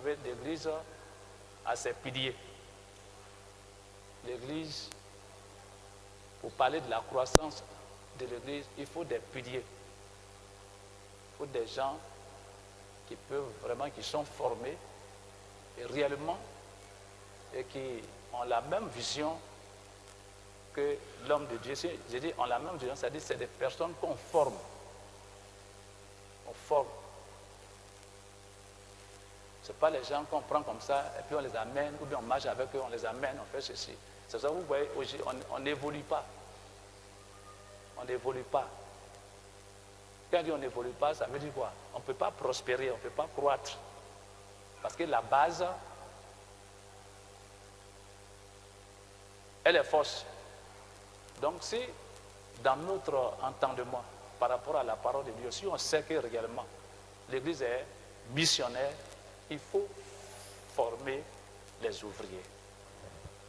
savez, l'Église a ses piliers. L'Église, pour parler de la croissance de l'Église, il faut des piliers. Il faut des gens qui peuvent vraiment, qui sont formés et réellement et qui ont la même vision que l'homme de Dieu. J'ai dit ont la même vision, c'est-à-dire c'est des personnes qu'on forme. On forme. Ce n'est pas les gens qu'on prend comme ça et puis on les amène, ou bien on marche avec eux, on les amène, on fait ceci. C'est ça que vous voyez, on n'évolue pas. On n'évolue pas. Quand on dit on n'évolue pas, ça veut dire quoi? On ne peut pas prospérer, on ne peut pas croître. Parce que la base, elle est fausse. Donc si, dans notre entendement, par rapport à la parole de Dieu, si on sait que réellement l'Église est missionnaire, il faut former les ouvriers.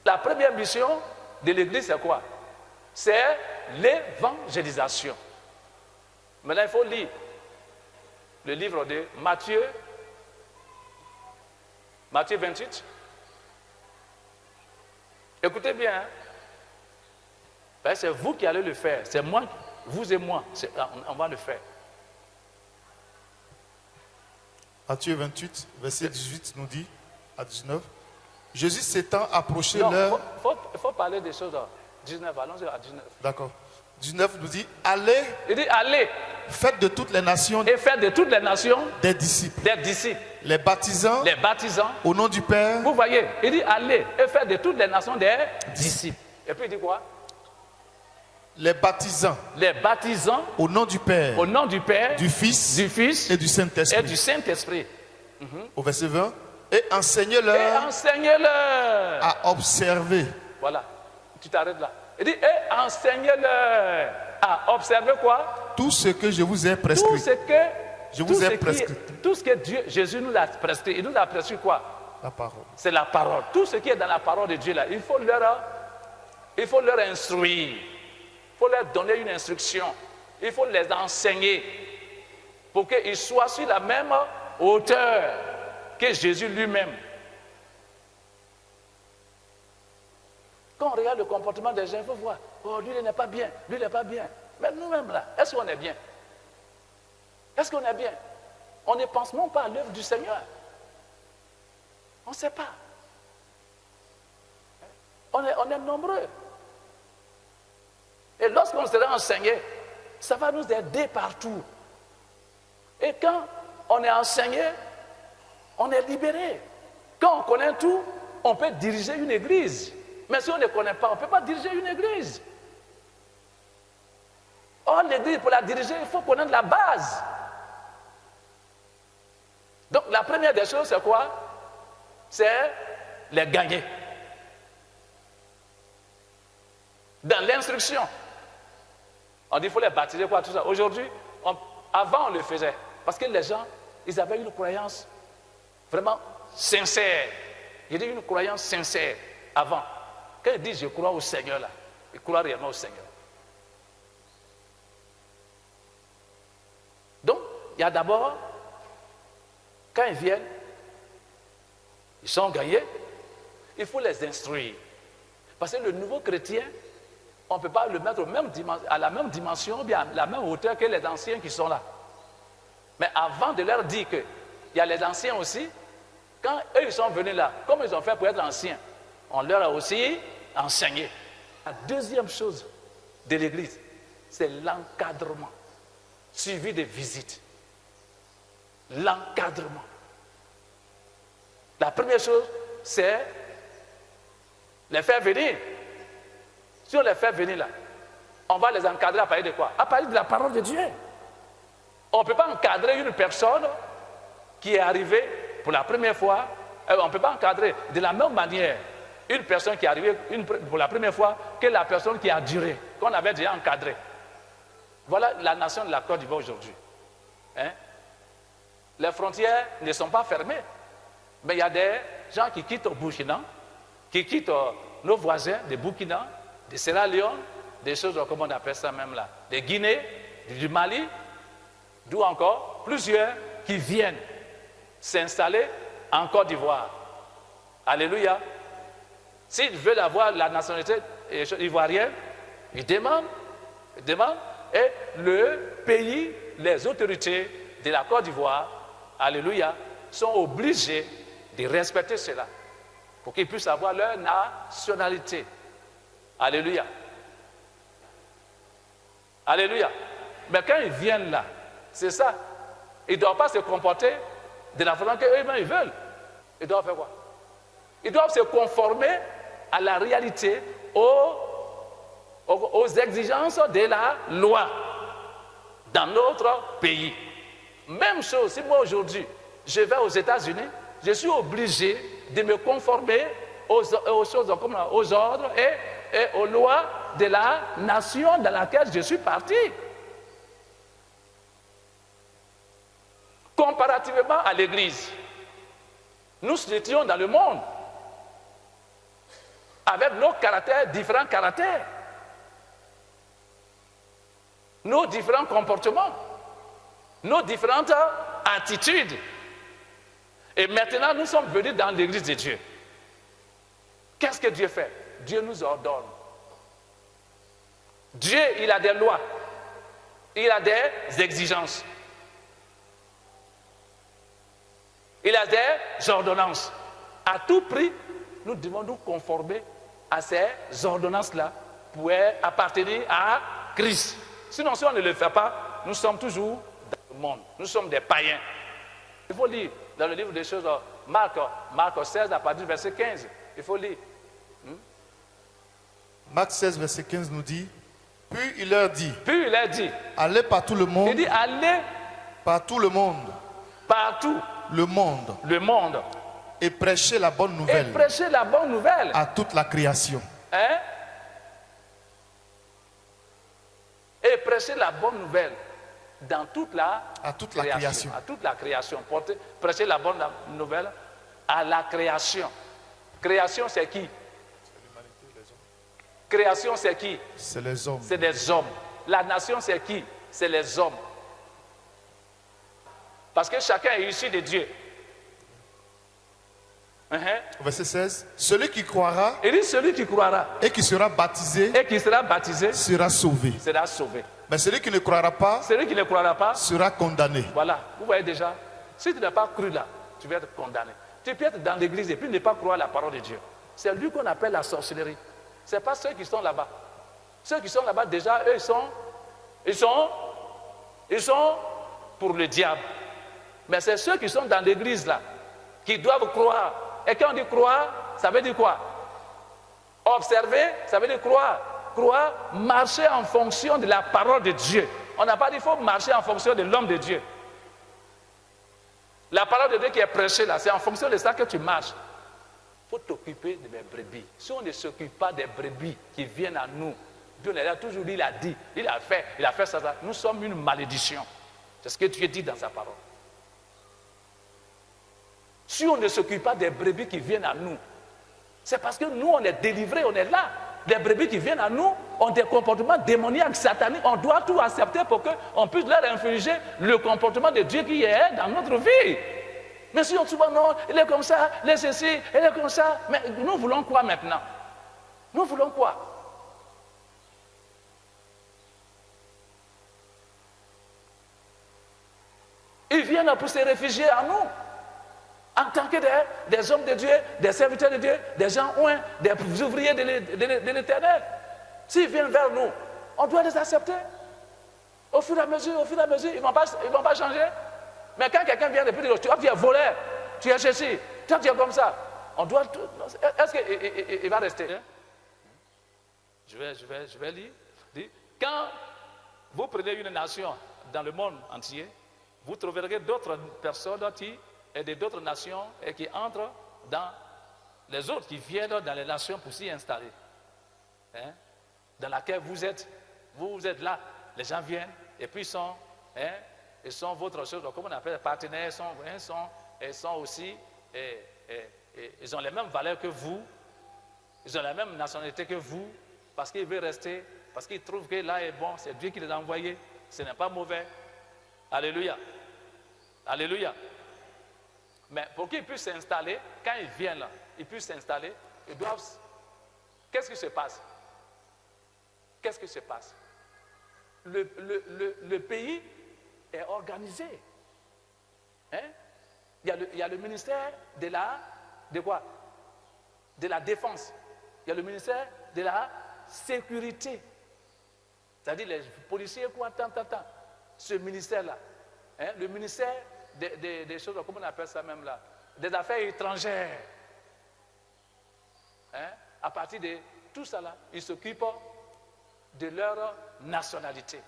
La première mission de l'Église, c'est quoi? C'est l'évangélisation. Maintenant, il faut lire le livre de Matthieu 28. Écoutez bien, hein? C'est vous qui allez le faire. C'est moi, vous et moi, on va le faire. Matthieu 28, verset 18 nous dit, à 19, Jésus s'étant approché l'heure... Il faut parler des choses à 19, allons-y à 19. D'accord. 19 nous dit, allez... Il dit, allez. Faites de toutes les nations... Et faites de toutes les nations... Des disciples. Des disciples. Les baptisants... Les baptisants. Au nom du Père... Vous voyez, il dit, allez et faites de toutes les nations des disciples. Et puis il dit quoi? Les baptisants. Les baptisants. Au nom du Père. Au nom du Père. Du Fils. Du Fils. Et du Saint-Esprit. Et du Saint-Esprit. Au verset 20. Et enseignez-leur. Et enseignez-leur. À observer. Voilà. Tu t'arrêtes là. Il dit, et enseignez-leur. À observer quoi? Tout ce que je vous ai prescrit. Tout ce que je vous ai prescrit. Tout ce que Dieu, Jésus nous l'a prescrit. Il nous a prescrit quoi? La parole. C'est la parole. Tout ce qui est dans la parole de Dieu là, il faut leur instruire. Il faut leur donner une instruction. Il faut les enseigner pour qu'ils soient sur la même hauteur que Jésus lui-même. Quand on regarde le comportement des gens, il faut voir, oh, lui, il n'est pas bien, lui, il n'est pas bien. Mais nous-mêmes, là, est-ce qu'on est bien? Est-ce qu'on est bien? On ne pense même pas à l'œuvre du Seigneur. On ne sait pas. On est nombreux. Et lorsqu'on sera enseigné, ça va nous aider partout. Et quand on est enseigné, on est libéré. Quand on connaît tout, on peut diriger une église. Mais si on ne connaît pas, on ne peut pas diriger une église. Or, l'église, pour la diriger, il faut connaître la base. Donc, la première des choses, c'est quoi? C'est les gagner. Dans l'instruction. On dit qu'il faut les baptiser, quoi, tout ça. Aujourd'hui, avant, on le faisait. Parce que les gens, ils avaient une croyance vraiment sincère. Il y a une croyance sincère avant. Quand ils disent je crois au Seigneur, là, ils croient réellement au Seigneur. Donc, il y a d'abord, quand ils viennent, ils sont gagnés, il faut les instruire. Parce que le nouveau chrétien, on ne peut pas le mettre à la même dimension, bien à la même hauteur que les anciens qui sont là. Mais avant de leur dire qu'il y a les anciens aussi, quand eux ils sont venus là, comme ils ont fait pour être anciens, on leur a aussi enseigné. La deuxième chose de l'église, c'est l'encadrement, suivi de visites. L'encadrement. La première chose, c'est les faire venir. Si on les fait venir là, on va les encadrer à partir de quoi? À partir de la parole de Dieu. On ne peut pas encadrer une personne qui est arrivée pour la première fois. On ne peut pas encadrer de la même manière une personne qui est arrivée pour la première fois que la personne qui a duré, qu'on avait déjà encadré. Voilà la nation de la Côte d'Ivoire aujourd'hui. Hein? Les frontières ne sont pas fermées. Mais il y a des gens qui quittent au Burkina, qui quittent nos voisins de Burkina, de Sierra Leone, des choses, comment on appelle ça même là, de Guinée, du Mali, d'où encore plusieurs qui viennent s'installer en Côte d'Ivoire. Alléluia. S'ils veulent avoir la nationalité ivoirienne, ils demandent. Et le pays, les autorités de la Côte d'Ivoire, alléluia, sont obligés de respecter cela pour qu'ils puissent avoir leur nationalité. Alléluia. Alléluia. Mais quand ils viennent là, c'est ça. Ils ne doivent pas se comporter de la façon qu'eux-mêmes ils veulent. Ils doivent faire quoi? Ils doivent se conformer à la réalité, aux exigences de la loi dans notre pays. Même chose, si moi aujourd'hui, je vais aux États-Unis, je suis obligé de me conformer aux choses, aux ordres et aux lois de la nation dans laquelle je suis parti. Comparativement à l'Église, nous étions dans le monde avec nos caractères, différents caractères, nos différents comportements, nos différentes attitudes. Et maintenant, nous sommes venus dans l'Église de Dieu. Qu'est-ce que Dieu fait? Dieu nous ordonne. Dieu, il a des lois. Il a des exigences. Il a des ordonnances. À tout prix, nous devons nous conformer à ces ordonnances-là pour appartenir à Christ. Sinon, si on ne le fait pas, nous sommes toujours dans le monde. Nous sommes des païens. Il faut lire dans le livre des choses, Marc 16, à partir du verset 15. Il faut lire. Marc 16, verset 15 nous dit, puis il leur dit, allez par tout le monde. Il dit, allez par tout le monde. Partout. Le monde. Et prêchez la bonne nouvelle. À toute la création. Hein? Et prêchez la bonne nouvelle dans toute la création. À toute la création. Prêchez la bonne nouvelle à la création. Création, c'est qui? Création, c'est qui? C'est les hommes. C'est les hommes. La nation, c'est qui? C'est les hommes. Parce que chacun est issu de Dieu. Verset 16. Celui qui croira. Il dit celui qui croira. Et qui sera baptisé. Sera sauvé. Mais celui qui ne croira pas. Sera condamné. Voilà. Vous voyez déjà. Si tu n'as pas cru là, tu vas être condamné. Tu peux être dans l'église et puis ne pas croire à la parole de Dieu. C'est lui qu'on appelle la sorcellerie. Ce n'est pas ceux qui sont là-bas. Ceux qui sont là-bas, déjà, eux, ils sont pour le diable. Mais c'est ceux qui sont dans l'église là, qui doivent croire. Et quand on dit croire, ça veut dire quoi? Observer, ça veut dire croire. Croire, marcher en fonction de la parole de Dieu. On n'a pas dit qu'il faut marcher en fonction de l'homme de Dieu. La parole de Dieu qui est prêchée là, c'est en fonction de ça que tu marches. Il faut t'occuper de mes brebis. Si on ne s'occupe pas des brebis qui viennent à nous, Dieu l'a toujours dit, il a dit, il a fait ça. Nous sommes une malédiction. C'est ce que Dieu dit dans sa parole. Si on ne s'occupe pas des brebis qui viennent à nous, c'est parce que nous, on est délivrés, on est là. Les brebis qui viennent à nous ont des comportements démoniaques, sataniques. On doit tout accepter pour qu'on puisse leur infliger le comportement de Dieu qui est dans notre vie. Mais si on se dit, non, il est comme ça, il est ceci, il est comme ça. Mais nous voulons quoi maintenant? Nous voulons quoi? Ils viennent pour se réfugier à nous. En tant que des hommes de Dieu, des serviteurs de Dieu, des gens ouins, des ouvriers de l'Éternel. S'ils viennent vers nous, on doit les accepter. Au fur et à mesure, ils ne vont pas changer. Mais quand quelqu'un vient de plus dire, tu es voleur, tu es ceci, tu es comme ça, on doit. Est-ce qu'il va rester? Je vais lire. Quand vous prenez une nation dans le monde entier, vous trouverez d'autres personnes et d'autres nations et qui entrent dans les autres qui viennent dans les nations pour s'y installer. Dans laquelle vous êtes êtes là, les gens viennent et puis ils sont votre chose, comme on appelle partenaires, ils sont aussi, ils ont les mêmes valeurs que vous, ils ont la même nationalité que vous, parce qu'ils veulent rester, parce qu'ils trouvent que là est bon, c'est Dieu qui les a envoyés, ce n'est pas mauvais. Alléluia. Alléluia. Mais pour qu'ils puissent s'installer, quand ils viennent là, ils puissent s'installer, ils doivent... Qu'est-ce qui se passe? Qu'est-ce qui se passe? Le pays est organisé. Hein? Il y a le ministère de quoi? De la défense. Il y a le ministère de la sécurité. C'est-à-dire les policiers, quoi, tant. Ce ministère-là. Hein? Le ministère des choses, comment on appelle ça même là? Des affaires étrangères. Hein? À partir de tout ça là, ils s'occupent de leur nationalité.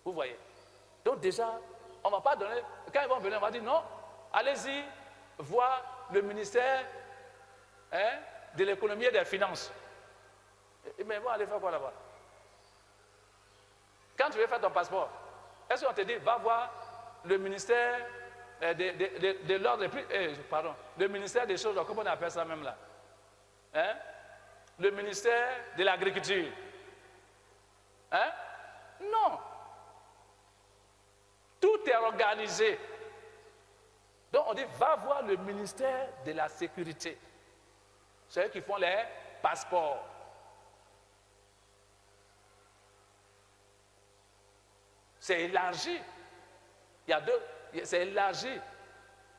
Vous voyez? Donc déjà, on ne va pas donner... Quand ils vont venir, on va dire non, allez-y voir le ministère de l'économie et des finances. Mais ils vont aller faire quoi là-bas? Quand tu veux faire ton passeport, est-ce qu'on te dit, va voir le ministère de l'ordre... pardon, le ministère des choses, comment on appelle ça même là? Hein? Le ministère de l'agriculture. Hein? Non. Tout est organisé. Donc on dit, va voir le ministère de la sécurité. C'est eux qui font les passeports. C'est élargi. C'est élargi.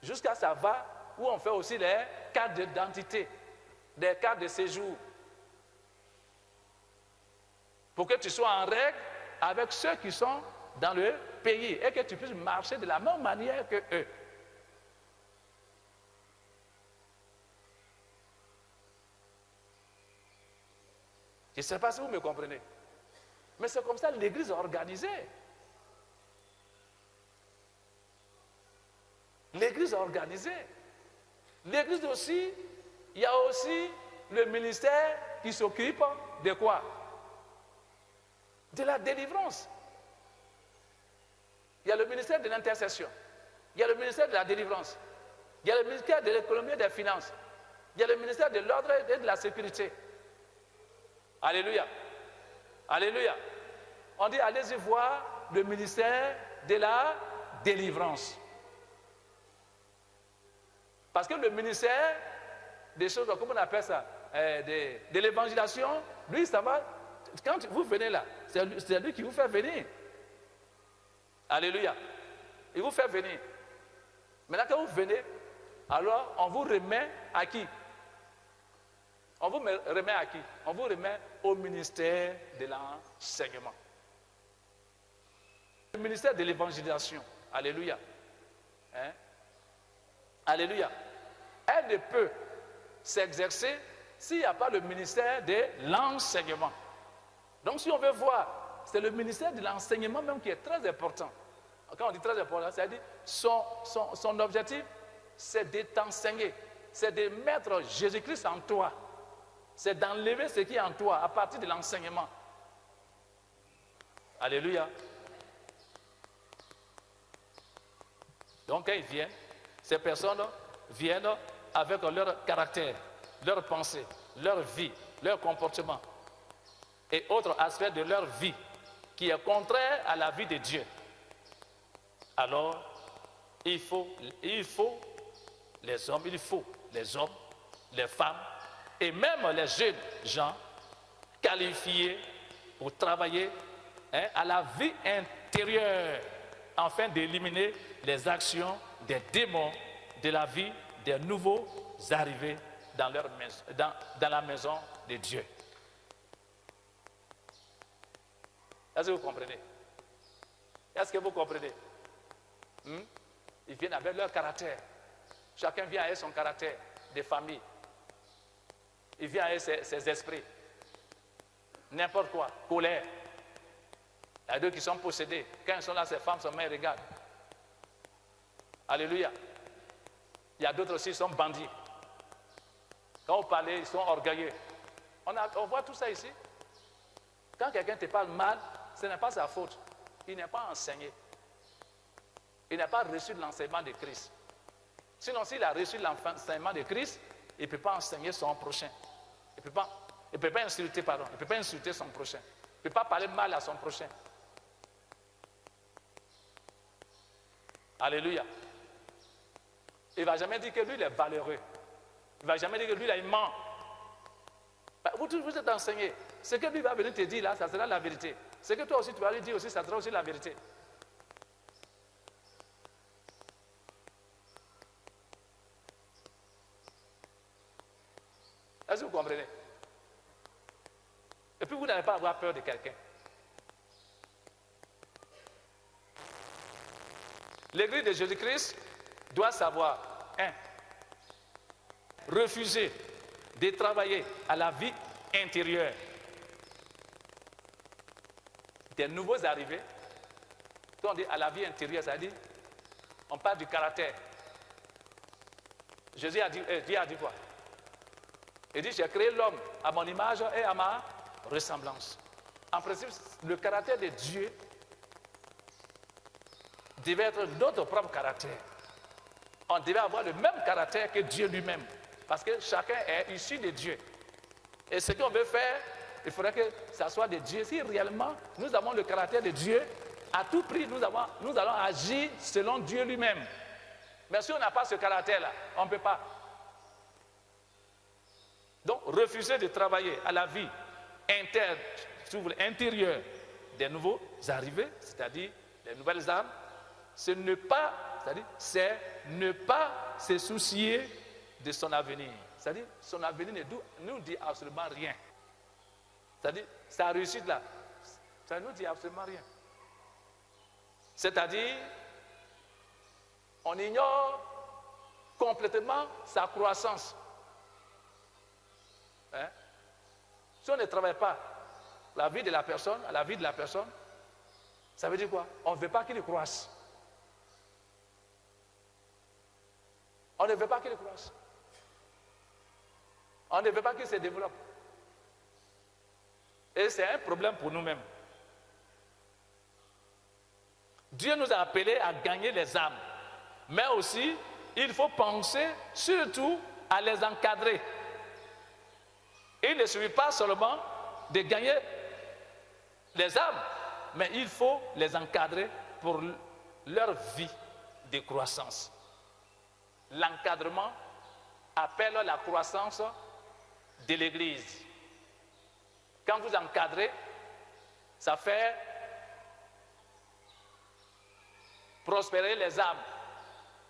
Jusqu'à ça va où on fait aussi les cartes d'identité, des cartes de séjour. Pour que tu sois en règle avec ceux qui sont dans le pays et que tu puisses marcher de la même manière que eux. Je ne sais pas si vous me comprenez. Mais c'est comme ça l'Église est organisée. L'Église est organisée. L'Église aussi, il y a aussi le ministère qui s'occupe de quoi? De la délivrance. Il y a le ministère de l'intercession. Il y a le ministère de la délivrance. Il y a le ministère de l'économie et des finances. Il y a le ministère de l'ordre et de la sécurité. Alléluia. Alléluia. On dit, allez-y voir le ministère de la délivrance. Parce que le ministère des choses, comment on appelle ça, de l'évangélisation, lui, ça va, quand vous venez là, c'est lui qui vous fait venir. Alléluia. Il vous fait venir. Maintenant, quand vous venez, alors on vous remet à qui? On vous remet à qui? On vous remet au ministère de l'enseignement. Le ministère de l'évangélisation. Alléluia. Hein? Alléluia. Elle ne peut s'exercer s'il n'y a pas le ministère de l'enseignement. Donc si on veut voir, c'est le ministère de l'enseignement même qui est très important. Quand on dit très important, c'est-à-dire son objectif, c'est de t'enseigner, c'est de mettre Jésus-Christ en toi, c'est d'enlever ce qui est en toi à partir de l'enseignement. Alléluia. Donc quand ils viennent, ces personnes viennent avec leur caractère, leur pensée, leur vie, leur comportement et autres aspects de leur vie qui est contraire à la vie de Dieu. Alors, il faut les hommes, les femmes et même les jeunes gens qualifiés pour travailler à la vie intérieure afin d'éliminer les actions des démons de la vie des nouveaux arrivés dans la maison de Dieu. Est-ce que vous comprenez? Est-ce que vous comprenez? Ils viennent avec leur caractère. Chacun vient avec son caractère de famille. Il vient avec ses esprits. N'importe quoi, colère. Il y a deux qui sont possédés. Quand ils sont là, ces femmes se mettent et regardent. Alléluia. Il y a d'autres aussi qui sont bandits. Quand on parle, ils sont orgueilleux. On voit tout ça ici. Quand quelqu'un te parle mal, ce n'est pas sa faute. Il n'est pas enseigné. Il n'a pas reçu de l'enseignement de Christ. Sinon, s'il a reçu l'enseignement de Christ, il ne peut pas enseigner son prochain. Il ne peut pas insulter, pardon. Il ne peut pas insulter son prochain. Il ne peut pas parler mal à son prochain. Alléluia. Il ne va jamais dire que lui, il est valeureux. Il ne va jamais dire que lui, là, il ment. Vous êtes enseigné. Ce que lui va venir te dire là, ça sera la vérité. Ce que toi aussi, tu vas lui dire aussi, ça sera aussi la vérité. Est-ce que vous comprenez? Et puis vous n'allez pas avoir peur de quelqu'un. L'Église de Jésus-Christ doit savoir, 1, refuser de travailler à la vie intérieure des nouveaux arrivés. Quand on dit à la vie intérieure, ça dit, on parle du caractère. Jésus a dit, Dieu a dit quoi? Il dit, j'ai créé l'homme à mon image et à ma ressemblance. En principe, le caractère de Dieu devait être notre propre caractère. On devait avoir le même caractère que Dieu lui-même. Parce que chacun est issu de Dieu. Et ce qu'on veut faire, il faudrait que ça soit de Dieu. Si réellement nous avons le caractère de Dieu, à tout prix, nous allons agir selon Dieu lui-même. Mais si on n'a pas ce caractère-là, on ne peut pas. Donc, refuser de travailler à la vie intérieure des nouveaux arrivés, c'est-à-dire des nouvelles âmes, c'est ne pas se soucier de son avenir. C'est-à-dire, son avenir ne nous dit absolument rien. C'est-à-dire, sa réussite là, ça ne nous dit absolument rien. C'est-à-dire, on ignore complètement sa croissance. Hein? Si on ne travaille pas la vie de la personne, à la vie de la personne, ça veut dire quoi? On ne veut pas qu'il croisse. On ne veut pas qu'il croisse. On ne veut pas qu'il se développe. Et c'est un problème pour nous-mêmes. Dieu nous a appelés à gagner les âmes. Mais aussi, il faut penser surtout à les encadrer. Il ne suffit pas seulement de gagner les âmes, mais il faut les encadrer pour leur vie de croissance. L'encadrement appelle la croissance de l'Église. Quand vous encadrez, ça fait prospérer les âmes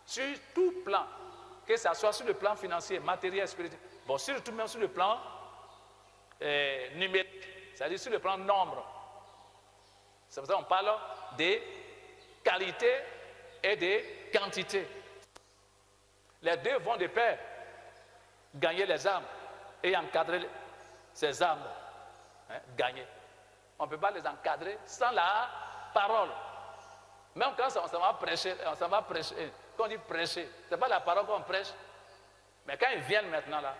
sur tout plan, que ce soit sur le plan financier, matériel, spirituel, bon, surtout même sur le plan numérique, c'est-à-dire sur le plan nombre. C'est pour ça qu'on parle de qualité et de quantité. Les deux vont de pair. Gagner les âmes et encadrer ces âmes. Gagner. On ne peut pas les encadrer sans la parole. Même quand on s'en va prêcher, quand on dit prêcher, ce n'est pas la parole qu'on prêche. Mais quand ils viennent maintenant là,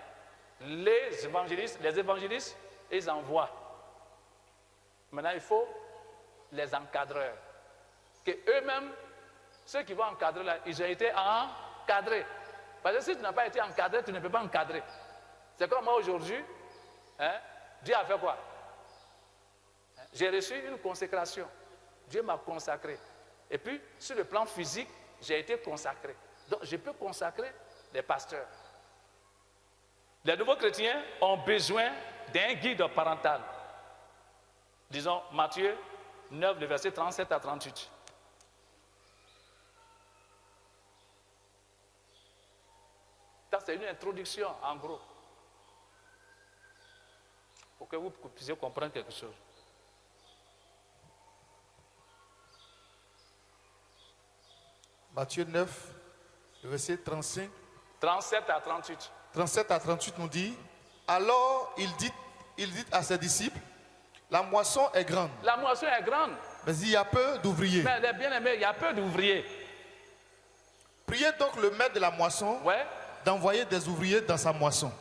les évangélistes, ils envoient. Maintenant, il faut les encadreurs. Que eux-mêmes, ceux qui vont encadrer là, ils ont été encadrés. Parce que si tu n'as pas été encadré, tu ne peux pas encadrer. C'est comme moi aujourd'hui, Dieu a fait quoi? J'ai reçu une consécration. Dieu m'a consacré. Et puis, sur le plan physique, j'ai été consacré. Donc, je peux consacrer les pasteurs. Les nouveaux chrétiens ont besoin d'un guide parental. Disons, Matthieu 9, le verset 37 à 38. Ça, c'est une introduction, en gros, pour que vous puissiez comprendre quelque chose. Matthieu 9, le verset 35. 37 à 38. 37 à 38 nous dit, alors il dit à ses disciples, la moisson est grande. La moisson est grande. Mais il y a peu d'ouvriers. Mais les bien-aimés, il y a peu d'ouvriers. Priez donc le maître de la moisson d'envoyer des ouvriers dans sa moisson.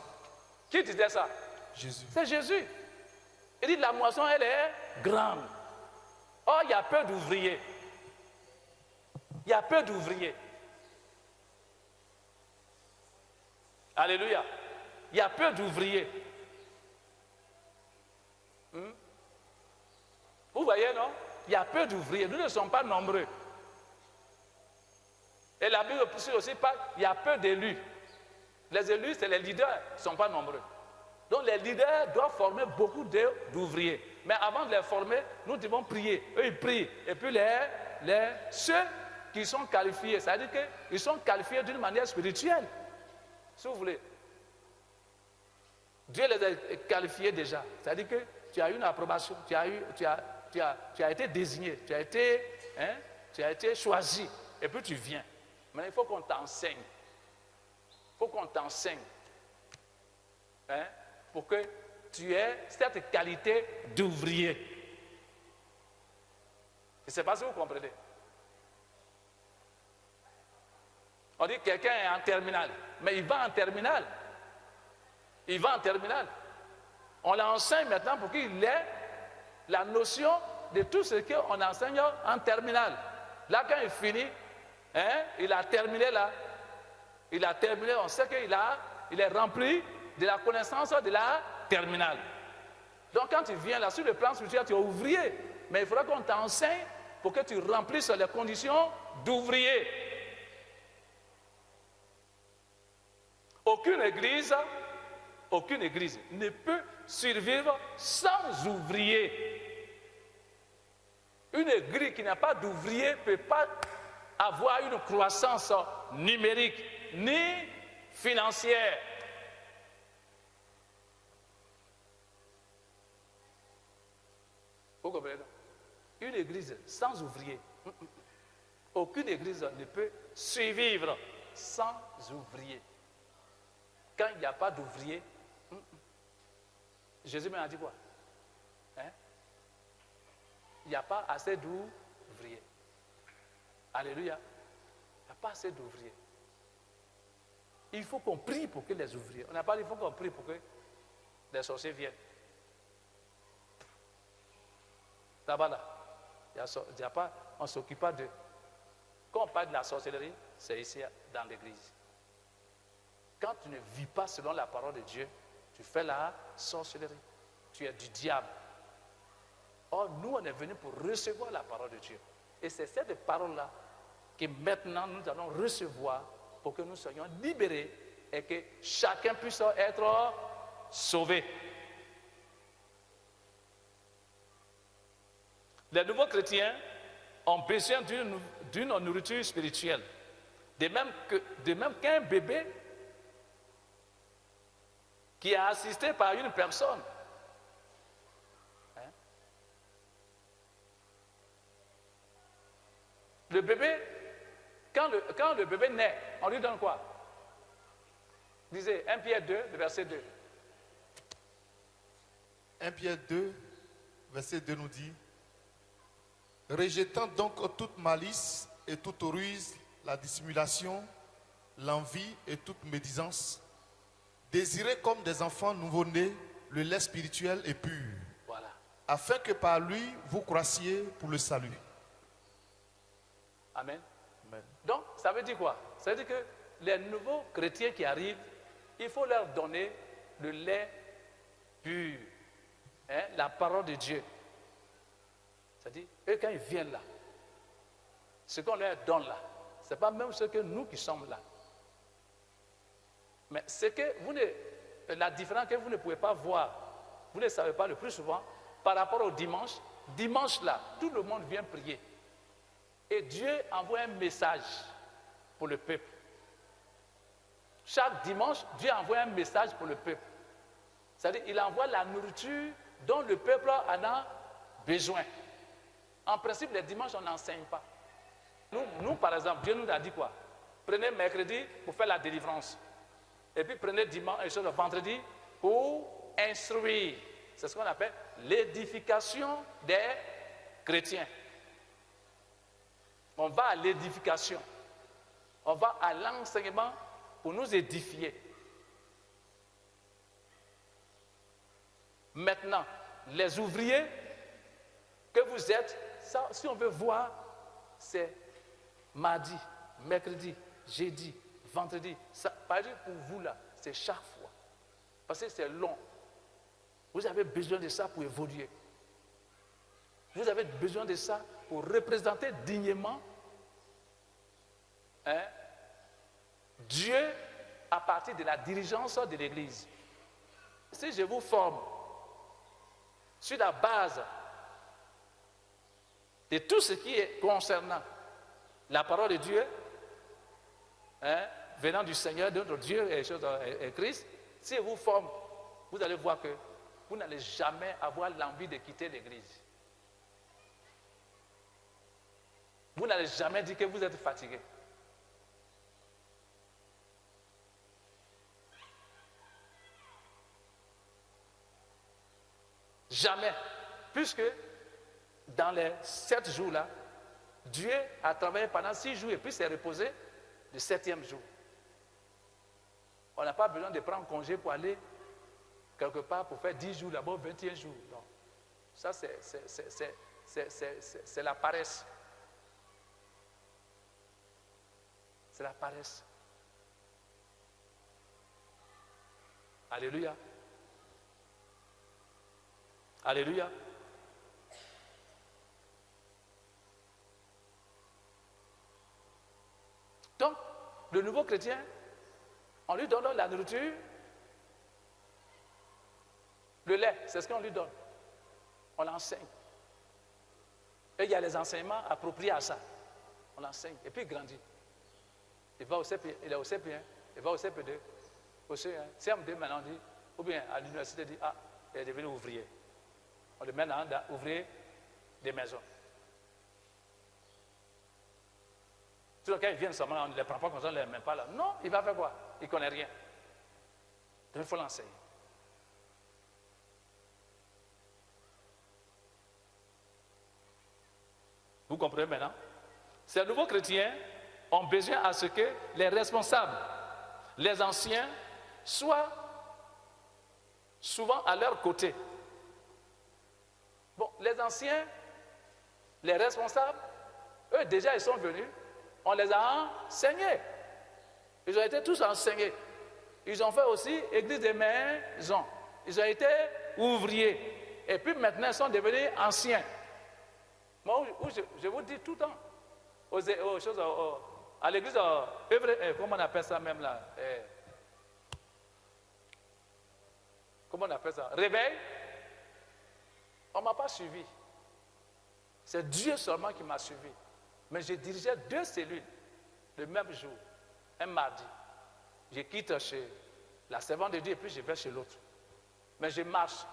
Qui disait ça? Jésus. C'est Jésus. Il dit la moisson, elle est grande. Or, il y a peu d'ouvriers. Il y a peu d'ouvriers. Alléluia. Il y a peu d'ouvriers. Vous voyez, non? Il y a peu d'ouvriers. Nous ne sommes pas nombreux. Et la Bible aussi parle, il y a peu d'élus. Les élus, c'est les leaders, ils ne sont pas nombreux. Donc les leaders doivent former beaucoup d'ouvriers. Mais avant de les former, nous devons prier. Eux, ils prient. Et puis ceux qui sont qualifiés, c'est-à-dire qu'ils sont qualifiés d'une manière spirituelle. Si vous voulez. Dieu les a qualifiés déjà. C'est-à-dire que tu as eu une approbation, tu as été désigné, tu as été choisi. Et puis tu viens. Mais il faut qu'on t'enseigne. Il faut qu'on t'enseigne. Pour que tu aies cette qualité d'ouvrier. Je ne sais pas si vous comprenez. On dit que quelqu'un est en terminale, mais il va en terminale. Il va en terminale. On l'enseigne maintenant pour qu'il ait la notion de tout ce qu'on enseigne en terminale. Là, quand il finit, il a terminé là. Il a terminé, on sait qu'il est rempli de la connaissance de la terminale. Donc quand tu viens là, sur le plan spirituel, tu es ouvrier. Mais il faudra qu'on t'enseigne pour que tu remplisses les conditions d'ouvrier. Aucune église ne peut survivre sans ouvrier. Une église qui n'a pas d'ouvrier ne peut pas avoir une croissance numérique ni financière. Vous comprenez? Une église sans ouvrier, aucune église ne peut survivre sans ouvrier. Quand il n'y a pas d'ouvrier, Jésus m'a dit quoi? Il n'y a pas assez d'ouvriers. Alléluia. Il n'y a pas assez d'ouvriers. Il faut qu'on prie pour que les ouvriers. On n'a pas dit qu'il faut qu'on prie pour que les sorciers viennent. Là-bas, là. Il y a pas, on ne s'occupe pas d'eux. Quand on parle de la sorcellerie, c'est ici dans l'église. Quand tu ne vis pas selon la parole de Dieu, tu fais la sorcellerie. Tu es du diable. Or, nous, on est venus pour recevoir la parole de Dieu. Et c'est cette parole-là que maintenant nous allons recevoir pour que nous soyons libérés et que chacun puisse être sauvé. Les nouveaux chrétiens ont besoin d'une nourriture spirituelle. De même qu'un bébé qui est assisté par une personne. Le bébé, quand le bébé naît, on lui donne quoi? Lisez 1 Pierre 2, le verset 2. 1 Pierre 2, verset 2 nous dit: rejetant donc toute malice et toute ruse, la dissimulation, l'envie et toute médisance, désirez comme des enfants nouveau-nés le lait spirituel et pur, Voilà. afin que par lui vous croissiez pour le salut. Amen. Amen. Donc, ça veut dire quoi? Ça veut dire que les nouveaux chrétiens qui arrivent, il faut leur donner le lait pur, la parole de Dieu. C'est-à-dire, eux, quand ils viennent là, ce qu'on leur donne là, ce n'est pas même ce que nous qui sommes là. Mais c'est que la différence que vous ne pouvez pas voir, vous ne savez pas le plus souvent, par rapport au dimanche. Dimanche là, tout le monde vient prier. Et Dieu envoie un message pour le peuple. Chaque dimanche, Dieu envoie un message pour le peuple. C'est-à-dire, il envoie la nourriture dont le peuple en a besoin. En principe, les dimanches, on n'enseigne pas. Nous, par exemple, Dieu nous a dit quoi? Prenez mercredi pour faire la délivrance. Et puis prenez dimanche et vendredi pour instruire. C'est ce qu'on appelle l'édification des chrétiens. On va à l'édification. On va à l'enseignement pour nous édifier. Maintenant, les ouvriers que vous êtes, ça, si on veut voir, c'est mardi, mercredi, jeudi, vendredi. Ça, par exemple, pour vous là, c'est chaque fois. Parce que c'est long. Vous avez besoin de ça pour évoluer. Vous avez besoin de ça pour représenter dignement hein, Dieu à partir de la dirigeance de l'Église. Si je vous forme sur la base de tout ce qui est concernant la parole de Dieu, hein, venant du Seigneur, de notre Dieu et Christ, si je vous forme, vous allez voir que vous n'allez jamais avoir l'envie de quitter l'Église. Vous n'allez jamais dire que vous êtes fatigué. Jamais. Puisque dans les 7 jours-là, Dieu a travaillé pendant 6 jours et puis s'est reposé le 7e jour. On n'a pas besoin de prendre congé pour aller quelque part pour faire 10 jours là-bas, 21 jours. Non. Ça, c'est la paresse. C'est la paresse. Alléluia. Alléluia. Donc, le nouveau chrétien, on lui donne la nourriture, le lait, c'est ce qu'on lui donne. On l'enseigne. Et il y a les enseignements appropriés à ça. On l'enseigne. Et puis il grandit. Il va au CP, il est au CP1, il va au CP2, au C1, CM2 maintenant dit, ou bien à l'université dit, ah, il est devenu ouvrier. On le met maintenant ouvrier des maisons. Tout le cas, ils viennent seulement, on ne les prend pas comme ça, on ne les met pas là. Non, il va faire quoi? Il ne connaît rien. Donc il faut l'enseigner. Vous comprenez maintenant? Ces nouveaux chrétiens ont besoin à ce que les responsables, les anciens, soient souvent à leur côté. Bon, les anciens, les responsables, eux déjà ils sont venus, on les a enseignés. Ils ont été tous enseignés. Ils ont fait aussi église des maisons. Ils ont été ouvriers. Et puis maintenant ils sont devenus anciens. Moi, je vous dis tout le temps, à l'église, comment on appelle ça même là? Comment on appelle ça? Réveil. On ne m'a pas suivi. C'est Dieu seulement qui m'a suivi. Mais je dirigeais 2 cellules le même jour, un mardi. Je quitte chez la servante de Dieu et puis je vais chez l'autre. Mais je marche.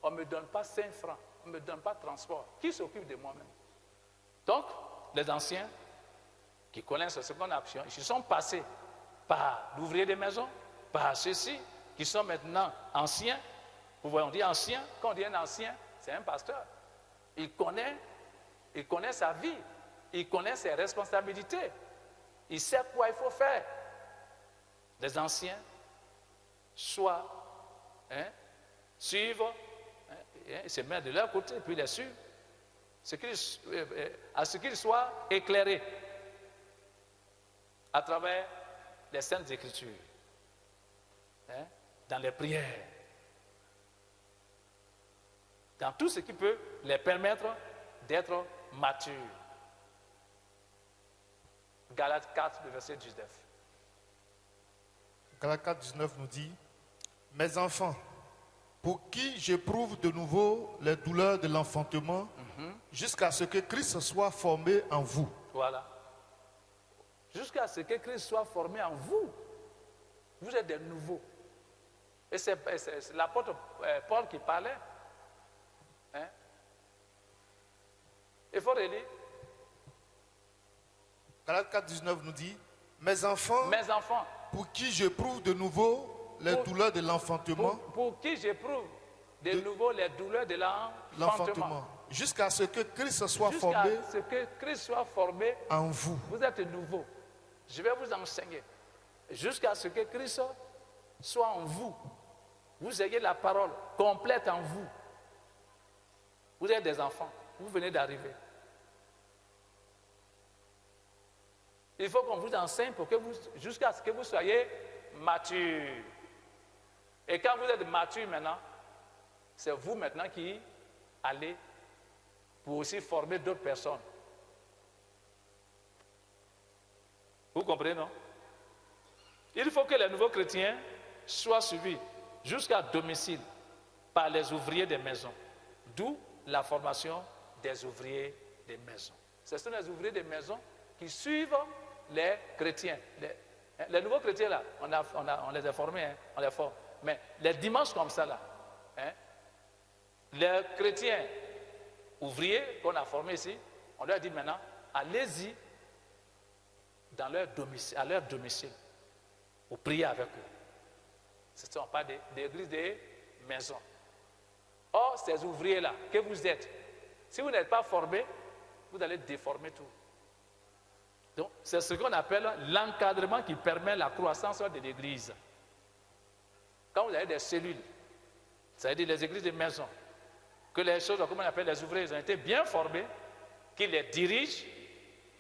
On ne me donne pas 5 francs. On ne me donne pas de transport. Qui s'occupe de moi-même? Donc, les anciens qui connaissent ce qu'on a appris, ils sont passés par l'ouvrier des maisons, par ceux-ci qui sont maintenant anciens. Vous voyez, on dit ancien. Quand on dit un ancien, c'est un pasteur. Il connaît sa vie. Il connaît ses responsabilités. Il sait quoi il faut faire. Les anciens, soit suivre, ils se mettent de leur côté, puis les suivre, à ce qu'ils soient éclairés à travers les Saintes Écritures, dans les prières, dans tout ce qui peut les permettre d'être matures. Galates 4, le verset 19. Galates 4, 19 nous dit, mes enfants, pour qui j'éprouve de nouveau les douleurs de l'enfantement, jusqu'à ce que Christ soit formé en vous. Voilà. Jusqu'à ce que Christ soit formé en vous. Vous êtes des nouveaux. Et c'est l'apôtre Paul qui parlait. Il faut relire. Galates 4, 19 nous dit, mes enfants, pour qui j'éprouve de nouveau les douleurs de l'enfantement, pour qui j'éprouve de nouveau les douleurs de l'enfantement, jusqu'à ce que Christ soit formé en vous. Vous êtes nouveaux. Je vais vous enseigner. Jusqu'à ce que Christ soit en vous. Vous ayez la parole complète en vous. Vous êtes des enfants. Vous venez d'arriver. Il faut qu'on vous enseigne jusqu'à ce que vous soyez matures. Et quand vous êtes mature maintenant, c'est vous maintenant qui allez pour aussi former d'autres personnes. Vous comprenez, non? Il faut que les nouveaux chrétiens soient suivis jusqu'à domicile par les ouvriers des maisons. D'où la formation des ouvriers des maisons. Ce sont les ouvriers des maisons qui suivent les chrétiens. Les nouveaux chrétiens, là, on les a formés, hein, on les forme. Mais les dimanches comme ça, là, hein, les chrétiens ouvriers qu'on a formés ici, on leur dit maintenant, allez-y à leur domicile, pour prier avec eux. Ce ne sont pas des églises, des maisons. Or, ces ouvriers-là, que vous êtes, si vous n'êtes pas formés, vous allez déformer tout. Donc, c'est ce qu'on appelle l'encadrement qui permet la croissance de l'église. Quand vous avez des cellules, c'est-à-dire les églises de maison, que les choses, comme on appelle les ouvriers, ils ont été bien formés, qui les dirigent,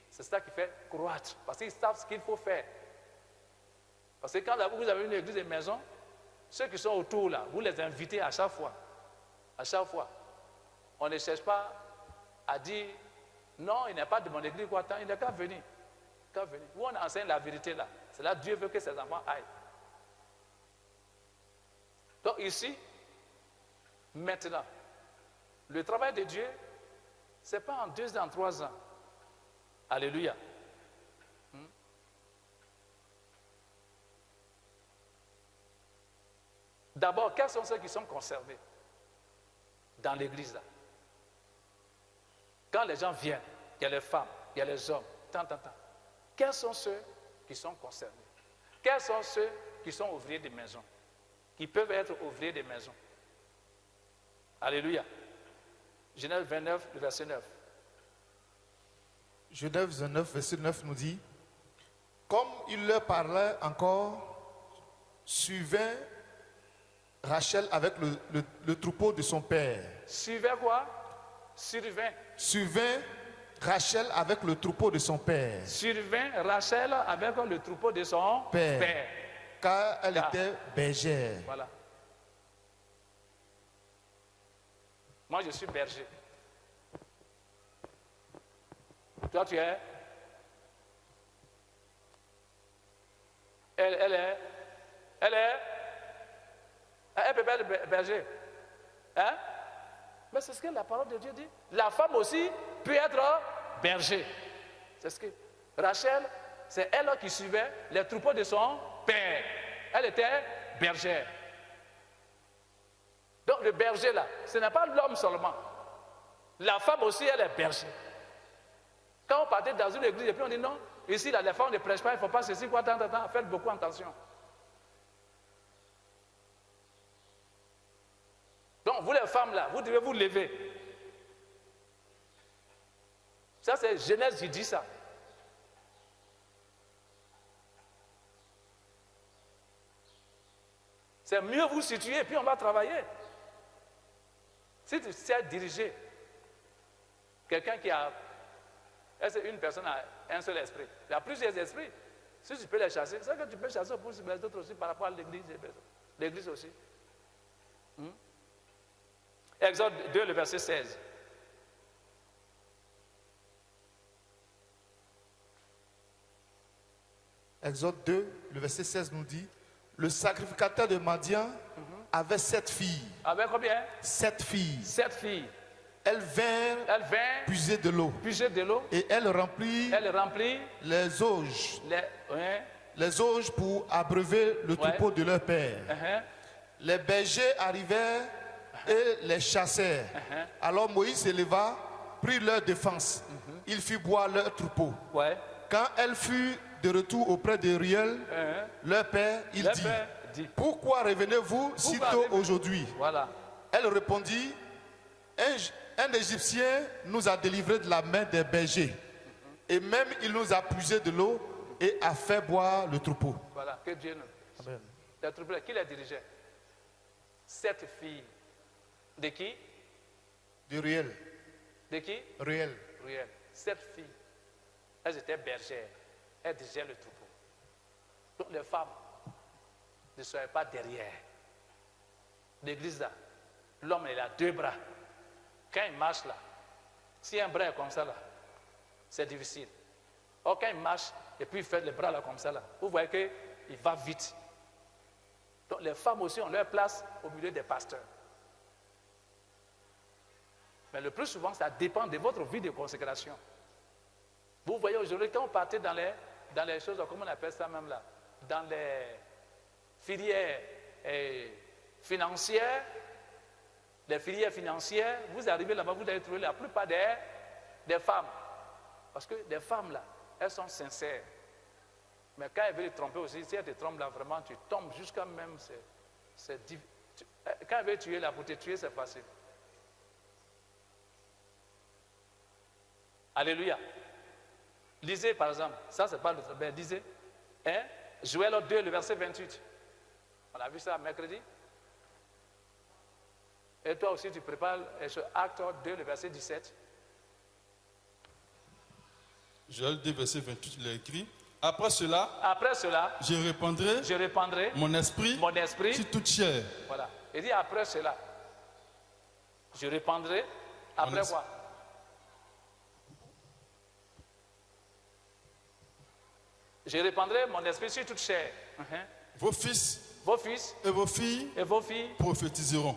c'est ça qui fait croître. Parce qu'ils savent ce qu'il faut faire. Parce que quand vous avez une église de maison, ceux qui sont autour là, vous les invitez à chaque fois. À chaque fois. On ne cherche pas à dire non, il n'est pas de mon église, quoi, il n'est qu'à venir. Où on enseigne la vérité là. C'est là que Dieu veut que ses enfants aillent. Donc ici, maintenant, le travail de Dieu, ce n'est pas en 2 ans, 3 ans. Alléluia. D'abord, quels sont ceux qui sont concernés dans l'église là? Quand les gens viennent, il y a les femmes, il y a les hommes, quels sont ceux qui sont concernés? Quels sont ceux qui sont ouvriers des maisons? Qui peuvent être ouvriers des maisons? Alléluia. Genèse 29, le verset 9. Genèse 29, verset 9 nous dit, comme il leur parlait encore, suivait Rachel avec le troupeau de son père. Suivait quoi? Suivait Rachel avec le troupeau de son père. Suivait Rachel avec le troupeau de son père. Car elle était bergère. Voilà. Moi, je suis berger. Toi, tu es. Elle peut être berger. Hein? Mais c'est ce que la parole de Dieu dit. La femme aussi peut être berger. C'est ce que Rachel, c'est elle qui suivait les troupeaux de son père. Elle était bergère. Donc le berger là, ce n'est pas l'homme seulement. La femme aussi, elle est berger. Quand on partait dans une église et puis on dit non, ici là, les femmes ne prêchent pas, il ne faut pas ceci, quoi, faites beaucoup attention. Donc vous les femmes là, vous devez vous lever. Ça c'est Genèse qui dit ça. C'est mieux vous situer et puis on va travailler. Si tu sais diriger, quelqu'un qui a, est-ce qu'une personne a un seul esprit? Il y a plusieurs esprits. Si tu peux les chasser, c'est que tu peux chasser pour les autres aussi par rapport à l'église. L'église aussi. Exode 2, le verset 16. Exode 2, le verset 16 nous dit, le sacrificateur de Madian avait 7 filles. Avec combien? 7 filles. 7 filles. Elles vinrent puiser de l'eau. Et elle remplit les auges. Les auges pour abreuver le troupeau de leur père. Les bergers arrivèrent et les chassèrent. Alors Moïse se leva, prit leur défense. Il fit boire leur troupeau. Quand elle fut de retour auprès de Ruel, leur père, il dit, pourquoi revenez-vous si tôt aujourd'hui? Elle répondit, un Égyptien nous a délivrés de la main des bergers. Et même il nous a puisé de l'eau et a fait boire le troupeau. Voilà, que Dieu nous. Amen. Le troupeau, qui les dirigeait? 7 filles. De qui? De Ruel. De qui? Ruel. 7 filles. Elles étaient bergères. Elles dirigeaient le troupeau. Donc les femmes, ne soyez pas derrière. L'église là, l'homme il a 2 bras. Quand il marche là, si un bras est comme ça là, c'est difficile. Or, quand il marche, et puis il fait les bras là comme ça, là, vous voyez qu'il va vite. Donc, les femmes aussi ont leur place au milieu des pasteurs. Mais le plus souvent, ça dépend de votre vie de consécration. Vous voyez aujourd'hui, quand vous partez dans les choses, comment on appelle ça même là, dans les filières financières, vous arrivez là-bas, vous allez trouver la plupart des femmes. Parce que les femmes là, elles sont sincères. Mais quand elles veulent te tromper aussi, si elles te trompent là, vraiment, tu tombes jusqu'à même. Quand elles veulent tuer là, pour te tuer, c'est facile. Alléluia. Lisez par exemple, ça c'est pas le travail, lisez. Joël 2, le verset 28. On a vu ça mercredi. Et toi aussi tu prépares Acte 2, le verset 17. Joël 2, verset 28, il a écrit. Après cela, je répandrai mon esprit sur toute chair. Voilà. Il dit après cela, je répandrai. Après quoi? Je répandrai mon esprit sur toute chair. Vos fils et vos filles prophétiseront.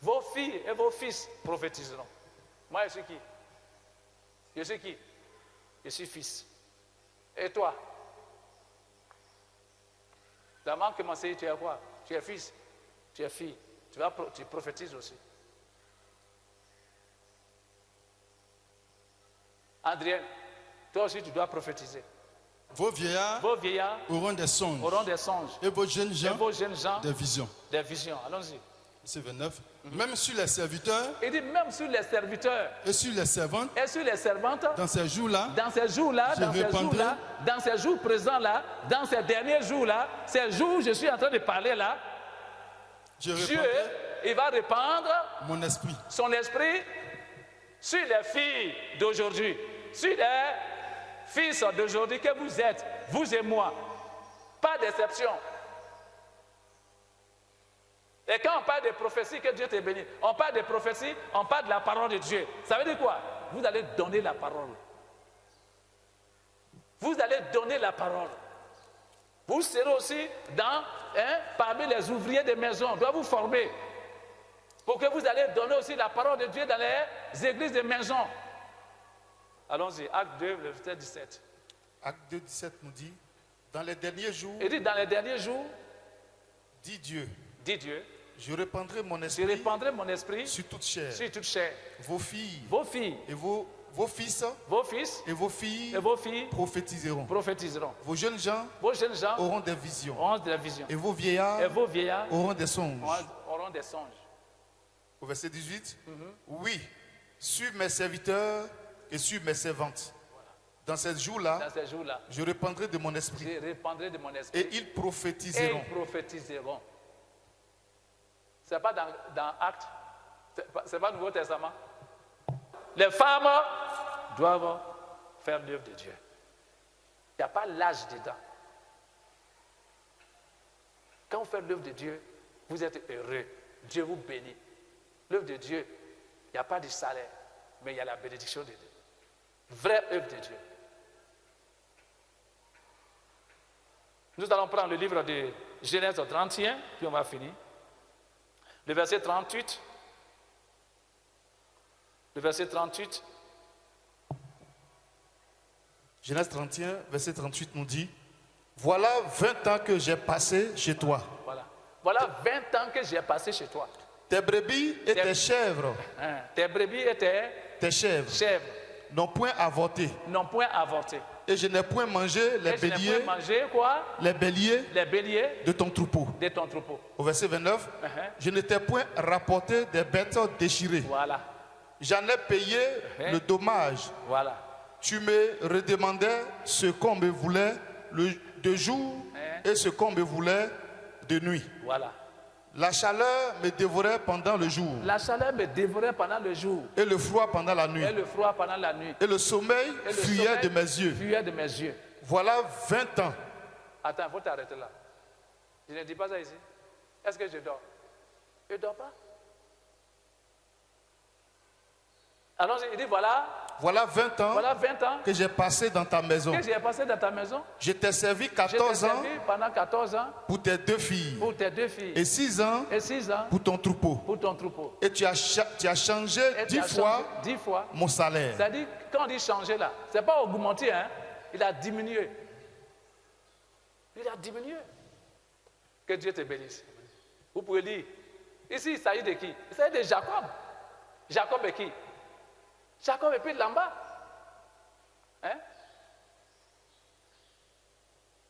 Vos filles et vos fils prophétiseront. Moi, je suis qui? Je suis fils. Et toi? D'abord commencer, tu es quoi? Tu es fils, tu es fille. Tu prophétises aussi. Adrien, toi aussi tu dois prophétiser. Vos vieillards auront des songes. Et vos jeunes gens des visions. Allons-y. Verset 29. Même sur les serviteurs. Il dit même sur les serviteurs. Et sur les servantes. Dans ces jours-là. Dans ces jours présents-là. Dans ces derniers jours-là. Ces jours où je suis en train de parler là. Dieu, il va répandre son esprit sur les filles d'aujourd'hui. Sur les fils d'aujourd'hui que vous êtes, vous et moi. Pas d'exception. Et quand on parle de prophétie, que Dieu te bénisse, on parle de prophétie, on parle de la parole de Dieu. Ça veut dire quoi? Vous allez donner la parole. Vous allez donner la parole. Vous serez aussi parmi les ouvriers des maisons. On doit vous former. Pour que vous allez donner aussi la parole de Dieu dans les églises des maisons. Allons-y, Acte 2, le verset 17. Acte 2, 17 nous dit, dans les derniers jours, il dit, dans les derniers jours, dit Dieu, je répandrai mon esprit sur toute chair. Vos filles et vos fils et vos filles prophétiseront. Vos jeunes gens auront des visions. Et vos vieillards auront des songes. Au verset 18, oui, sur mes serviteurs et sur mes servantes. Dans ces jours-là, je répandrai de mon esprit. Et ils prophétiseront. Ce n'est pas dans Actes, ce n'est pas Nouveau Testament. Les femmes doivent faire l'œuvre de Dieu. Il n'y a pas l'âge dedans. Quand vous faites l'œuvre de Dieu, vous êtes heureux. Dieu vous bénit. L'œuvre de Dieu, il n'y a pas de salaire, mais il y a la bénédiction de Dieu. Vraie œuvre de Dieu. Nous allons prendre le livre de Genèse 31, puis on va finir. Le verset 38. Genèse 31, verset 38 nous dit, voilà 20 ans que j'ai passé chez toi. Voilà 20 ans que j'ai passé chez toi. Tes brebis et tes chèvres. Tes brebis et tes chèvres. N'ont point avorté. Et je n'ai point mangé les béliers. Les béliers de ton troupeau. Au verset 29, je ne t'ai point rapporté des bêtes déchirées. J'en ai payé le dommage. Tu me redemandais ce qu'on me voulait de jour et ce qu'on me voulait de nuit. La chaleur me dévorait pendant le jour. Et le froid pendant la nuit. Et le sommeil fuyait de mes yeux. Voilà 20 ans. Attends, il faut t'arrêter là. Je ne dis pas ça ici. Est-ce que je dors? Je ne dors pas. Alors il dit voilà Voilà 20 ans, voilà 20 ans que j'ai passé dans ta maison. Que j'ai passé dans ta maison. Je t'ai servi 14 ans pendant 14 ans pour tes 2 filles. Pour tes 2 filles. Et 6 ans, pour ton troupeau. Pour ton troupeau. Et tu as changé 10 fois mon salaire. C'est-à-dire, quand on dit changer là, ce n'est pas augmenté, hein? Il a diminué. Il a diminué. Que Dieu te bénisse. Vous pouvez lire. Ici, il s'agit de qui? Il s'agit de Jacob. Jacob est qui? Jacob est puis de là-bas. Hein?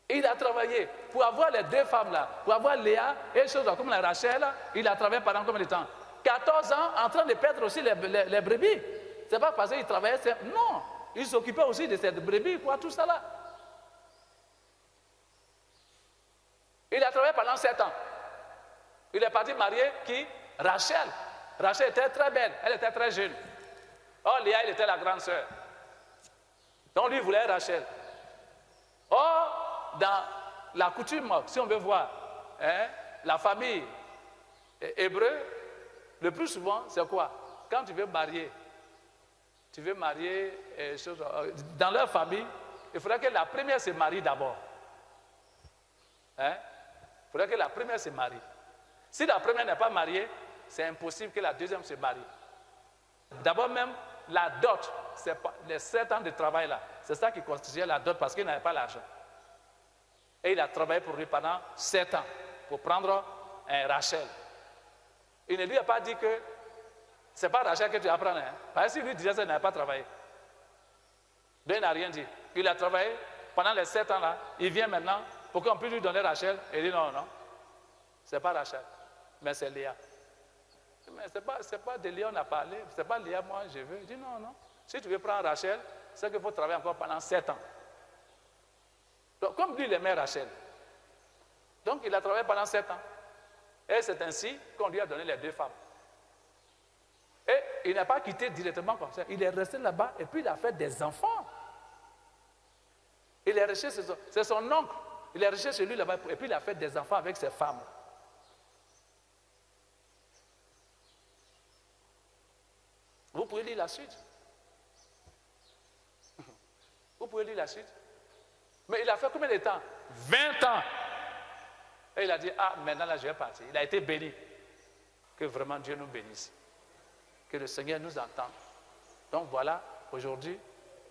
Il a travaillé pour avoir les 2 femmes là, pour avoir Léa et choses comme la Rachel. Il a travaillé pendant combien de temps? 14 ans en train de perdre aussi les brebis. Ce n'est pas parce qu'il travaillait. Non, il s'occupait aussi de cette brebis, quoi, tout ça là. Il a travaillé pendant 7 ans. Il est parti marier qui? Rachel. Rachel était très belle, elle était très jeune. Or, Léa, elle était la grande sœur. Donc, lui voulait Rachel. Or, dans la coutume, si on veut voir, hein, la famille hébreu, le plus souvent, c'est quoi? Quand tu veux marier, dans leur famille, il faudrait que la première se marie d'abord. Hein? Il faudrait que la première se marie. Si la première n'est pas mariée, c'est impossible que la deuxième se marie. D'abord même, la dot, c'est pas, les 7 ans de travail là, c'est ça qui constituait la dot parce qu'il n'avait pas l'argent. Et il a travaillé pour lui pendant 7 ans pour prendre Rachel. Il ne lui a pas dit que ce n'est pas Rachel que tu vas prendre. Hein? Parce que si lui disait ça, il n'avait pas travaillé. Donc il n'a rien dit. Il a travaillé pendant les 7 ans là, il vient maintenant pour qu'on puisse lui donner Rachel. Il dit non, ce n'est pas Rachel, mais c'est Léa. Mais ce n'est pas de Léa on a parlé, ce n'est pas Léa, moi je veux. Il dit non. Si tu veux prendre Rachel, c'est qu'il faut travailler encore pendant 7 ans. Donc, comme lui, il aimait Rachel. Donc, il a travaillé pendant 7 ans. Et c'est ainsi qu'on lui a donné les 2 femmes. Et il n'a pas quitté directement comme ça. Il est resté là-bas et puis il a fait des enfants. Il est resté, c'est son oncle. Il est resté chez lui là-bas et puis il a fait des enfants avec ses femmes. Vous pouvez lire la suite. Vous pouvez lire la suite. Mais il a fait combien de temps? 20 ans. Et il a dit, maintenant là je vais partir. Il a été béni. Que vraiment Dieu nous bénisse. Que le Seigneur nous entende. Donc voilà, aujourd'hui,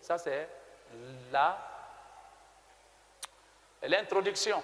ça c'est l'introduction